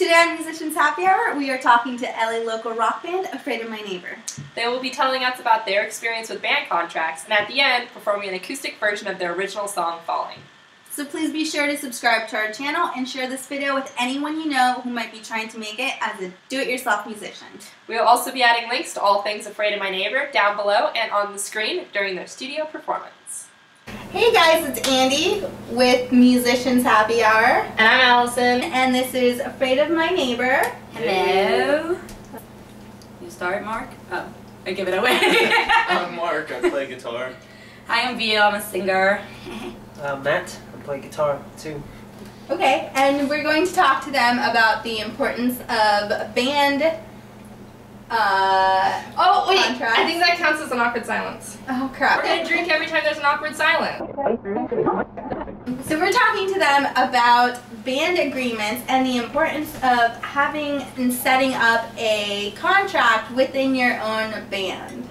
Today on Musicians Happy Hour, we are talking to LA local rock band Afraid of My Neighbor. They will be telling us about their experience with band contracts, and at the end, performing an acoustic version of their original song, Falling. So please be sure to subscribe to our channel and share this video with anyone you know who might be trying to make it as a do-it-yourself musician. We will also be adding links to all things Afraid of My Neighbor down below and on the screen during their studio performance. Hey guys, it's Andy with Musicians Happy Hour. And I'm Allison. And this is Afraid of My Neighbor. Hello. You start, Mark? Oh, I give it away. I'm Mark, I play guitar. Hi, I'm Vio, I'm a singer. Matt, I play guitar too. Okay, and we're going to talk to them about the importance of band Oh, wait, contracts. I think that counts as an awkward silence. Oh crap. We're gonna drink every time there's an awkward silence. So we're talking to them about band agreements and the importance of having and setting up a contract within your own band.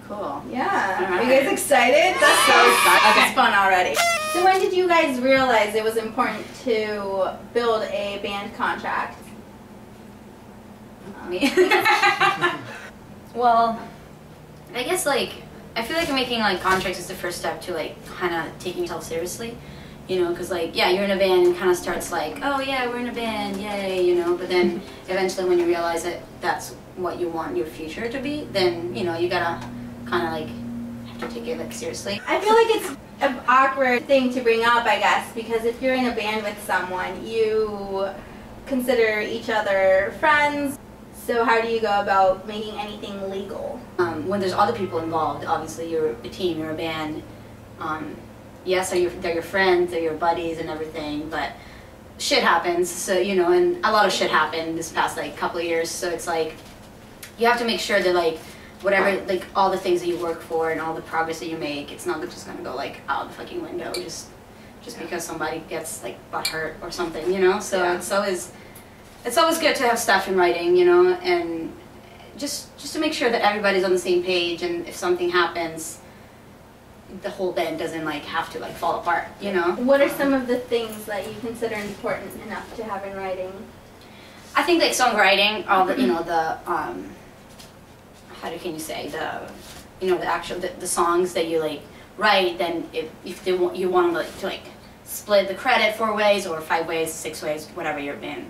Cool. Yeah. All Are you right. guys excited? That's so Okay. It's fun already. So when did you guys realize it was important to build a band contract? Me. Well, I guess I feel like making contracts is the first step to kind of taking yourself seriously, because yeah, you're in a band and kind of starts oh yeah, we're in a band, yay, but then eventually when you realize that that's what you want your future to be, then you gotta kind of have to take it seriously. I feel like it's an awkward thing to bring up, I guess, because if you're in a band with someone, you consider each other friends. So how do you go about making anything legal? When there's other people involved, obviously you're a team, you're a band. Yes, they're your friends, they're your buddies and everything, but shit happens. So and a lot of shit happened this past couple of years. So it's you have to make sure that whatever all the things that you work for and all the progress that you make, it's not just gonna go out the fucking window just because somebody gets butt hurt or something, So Yeah. it's always good to have stuff in writing, and just to make sure that everybody's on the same page, and if something happens, the whole band doesn't have to fall apart, What are some of the things that you consider important enough to have in writing? I think songwriting, all the how can you say the actual the songs that you write. Then if you want to split the credit 4 ways or 5 ways, 6 ways, whatever your band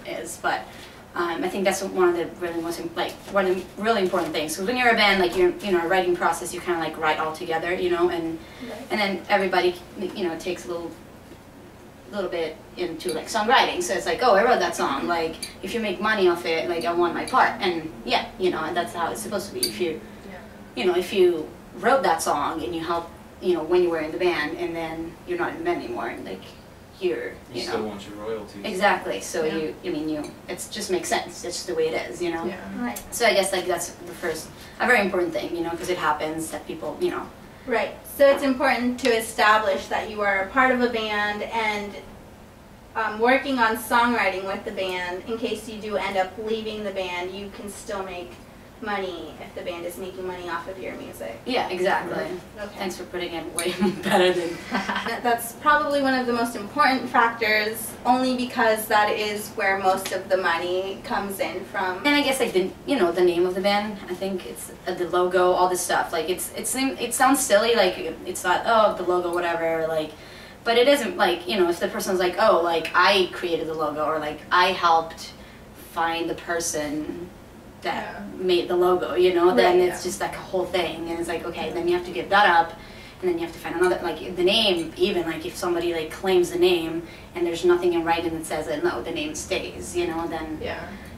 is. But I think that's one of the really one of the really important things. Because when you're a band, you're a writing process, you kind of write all together, and then everybody takes a little bit into songwriting. So it's oh, I wrote that song. If you make money off it, I want my part. And yeah, and that's how it's supposed to be. If you if you wrote that song and you help when you were in the band, and then you're not in the band anymore, you still want your royalties. Exactly. So it just makes sense. It's just the way it is, Yeah. Right. So I guess that's a very important thing, because it happens that people, Right. So it's important to establish that you are a part of a band and working on songwriting with the band. In case you do end up leaving the band, you can still make money if the band is making money off of your music. Yeah, exactly. Okay. Thanks for putting it way better than. That's probably one of the most important factors, only because that is where most of the money comes in from. And I guess the name of the band. I think it's the logo, all this stuff. It sounds silly, it's not the logo, whatever. But it isn't if the person's oh I created the logo, or I helped find the person that made the logo, then it's just a whole thing, and it's okay, then you have to give that up, and then you have to find another, the name, even if somebody claims the name and there's nothing in writing that says that no, the name stays, then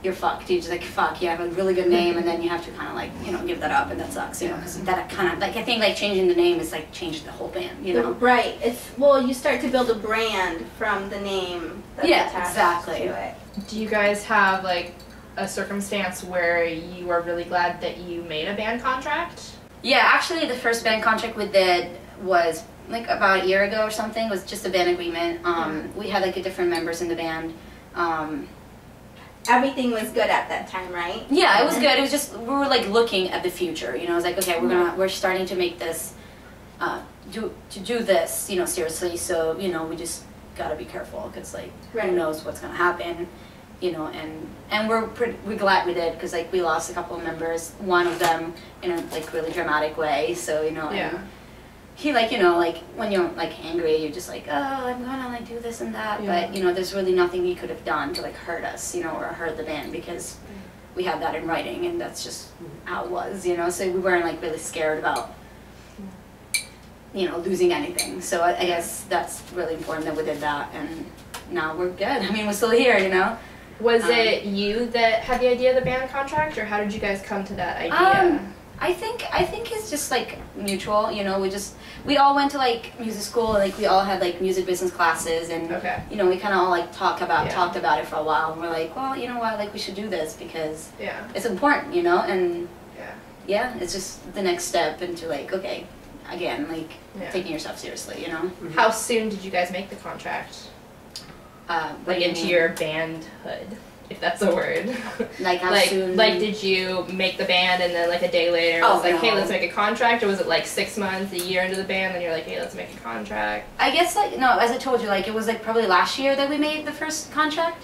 you're fucked. You're just fuck, you have a really good name, and then you have to kind of give that up, and that sucks, because that kind of I think changing the name is changing the whole band, Right. You start to build a brand from the name that's attached to it. Do you guys have a circumstance where you are really glad that you made a band contract? Yeah, actually the first band contract we did was about a year ago or something. It was just a band agreement. We had different members in the band. Everything was good at that time, right? Yeah, it was good. It was just we were looking at the future. It was okay, we're starting to make this do this seriously. So we just gotta be careful because like Right. who knows what's gonna happen, you know. And we're glad we did because like we lost a couple of members. One of them in a like really dramatic way. So you know. Yeah. And he like you know like when you're like angry, you're just like, oh, I'm gonna like do this and that. Yeah. But you know, there's really nothing he could have done to like hurt us, you know, or hurt the band because we had that in writing, and that's just how it was, you know. So we weren't like really scared about, you know, losing anything. So I guess that's really important that we did that, and now we're good. I mean, we're still here, you know. Was it you that had the idea of the band contract, or how did you guys come to that idea? I think it's just like mutual, you know. We all went to like music school, like we all had like music business classes, and Okay. you know, we kind of all like talked about it for a while, and we're like, well, you know what, like we should do this because Yeah. it's important, you know. And Yeah. yeah, it's just the next step into like, okay, again, like Yeah. taking yourself seriously, you know. How soon did you guys make the contract? What Like do you into mean? your bandhood, if that's a word. Like how like, soon? like, did you make the band and then like a day later it Oh, was like, hey, no. let's make a contract, or was it like 6 months, a year into the band, and you're like, hey, let's make a contract? I guess like no, as I told you, like it was like probably last year that we made the first contract.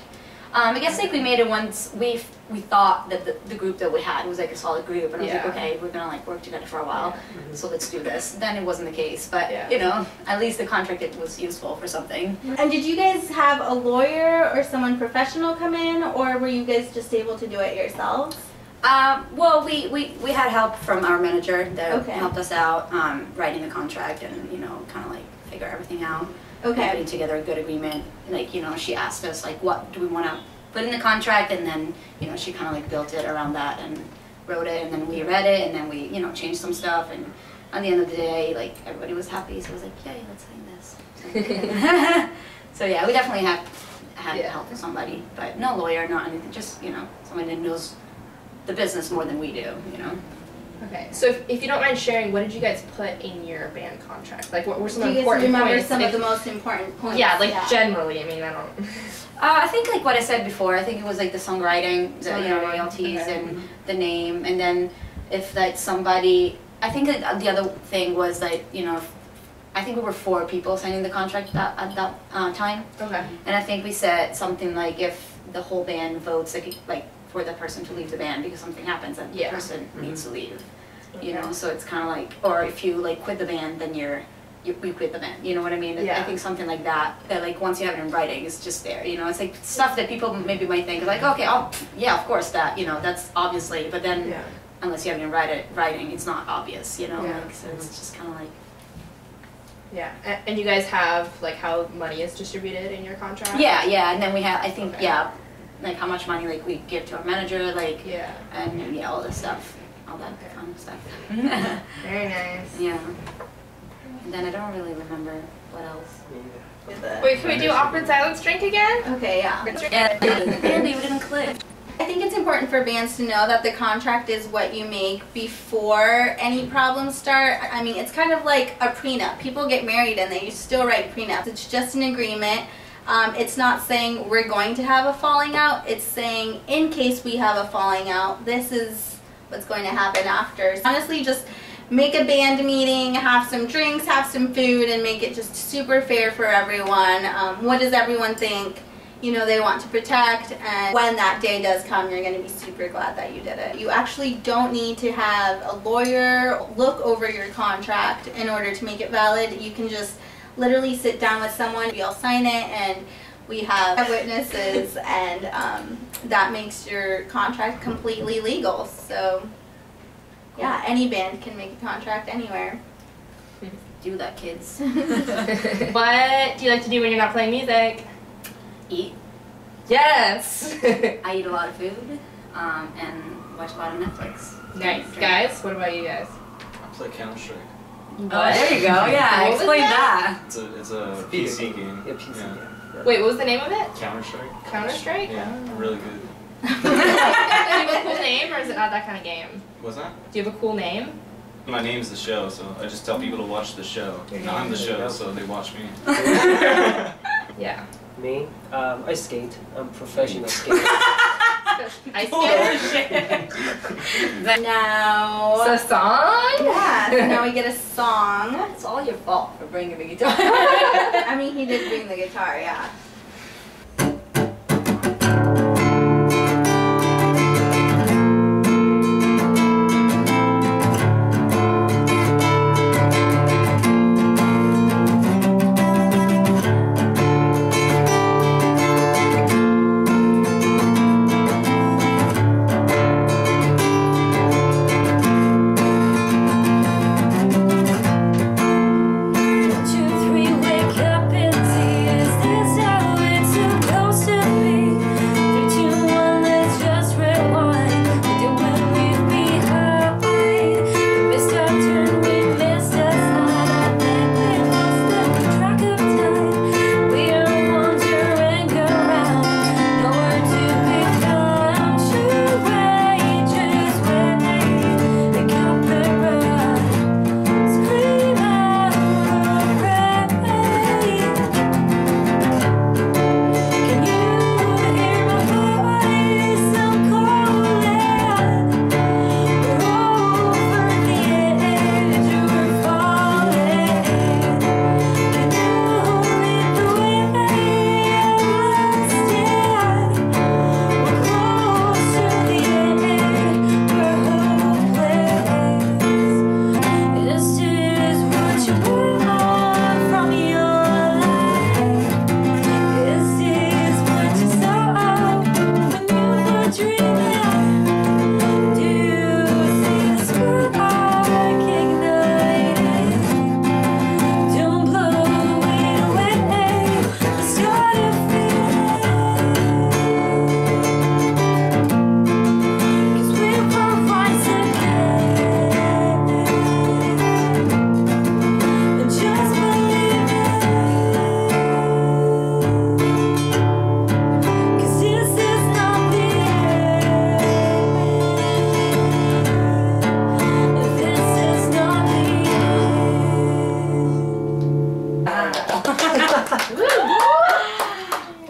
I guess like we made it once we thought that the group that we had was like a solid group, and I was like, Yeah. okay, we're gonna like work together for a while, so let's do this. Then it wasn't the case, but Yeah. you know, at least the contract it was useful for something. And did you guys have a lawyer or someone professional come in, or were you guys just able to do it yourselves? Well, we had help from our manager that Okay. helped us out writing the contract and you know kind of like figure everything out. Okay. Putting together a good agreement. Like, you know, she asked us, like, what do we want to put in the contract? And then, you know, she kind of, like, built it around that and wrote it. And then we read it, and then we, you know, changed some stuff. And at the end of the day, like, everybody was happy. So I was like, yay, let's sign this. So, yeah, we definitely had help with somebody. But no lawyer, not anything. Just, you know, somebody that knows the business more than we do, you know. Okay, so if you don't mind sharing, what did you guys put in your band contract? Like, what were some Do you guys important remember points? some of If- the most important points? Yeah, like generally, I mean, I don't... I think like what I said before. I think it was like the songwriting, the you know, Songwriting, royalties, okay. and the name, and then if like somebody. I think that the other thing was like you know, I think we were 4 people signing the contract at that time, Okay. and I think we said something like if the whole band votes like for the person to leave the band because something happens and Yeah. the person needs to leave, you Okay. know. So it's kind of like, or if you like quit the band, then we quit the band, you know what I mean? Yeah. I think something like that like once you have it in writing, it's just there, you know. It's like stuff that people maybe might think like, okay, yeah, of course that, you know, that's obviously, but then Yeah. unless you have it in writing, it's not obvious, you know. Yeah. Like, so it's just kind of like, Yeah, and you guys have, like, how money is distributed in your contract? yeah, and then we have, I think, Okay. yeah, like how much money like we give to our manager, like, Yeah. and yeah, all this stuff, all that Okay. fun stuff. Very nice. Yeah. And then I don't really remember what else. Wait, can we do awkward silence drink again? Okay, yeah. Andy, we didn't click. I think it's important for bands to know that the contract is what you make before any problems start. I mean, it's kind of like a prenup. People get married and they still write prenups. It's just an agreement. It's not saying we're going to have a falling out. It's saying in case we have a falling out, this is what's going to happen after. Honestly, just make a band meeting, have some drinks, have some food, and make it just super fair for everyone. What does everyone think? You know, they want to protect, and when that day does come, you're going to be super glad that you did it. You actually don't need to have a lawyer look over your contract in order to make it valid. You can just literally sit down with someone, we all sign it, and we have witnesses, and that makes your contract completely legal. So, yeah, any band can make a contract anywhere. Do that, kids. What do you like to do when you're not playing music? Eat. Yes! I eat a lot of food, and watch a lot of Netflix. Nice. Drink. Guys, what about you guys? I play Counter-Strike. Oh, there you go. Yeah, What was explain that? that. It's a Video PC game. game. Yeah, PC game. Yeah. Wait, what was the name of it? Counter-Strike. Counter-Strike? Yeah, really good. Do you have a cool name, or is it not that kind of game? What's that? Do you have a cool name? My name's the show, so I just tell people to watch the show. Your I'm the name. show, so they watch me. Yeah. Me? I skate. I'm a professional skater. Ice skater? Now, So song? yeah, so now we get a song. It's all your fault for bringing the guitar. I mean, he did bring the guitar, yeah.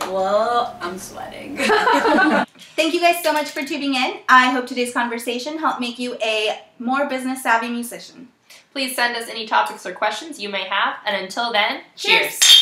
Well, I'm sweating. Thank you guys so much for tuning in. I hope today's conversation helped make you a more business-savvy musician. Please send us any topics or questions you may have, and until then, cheers!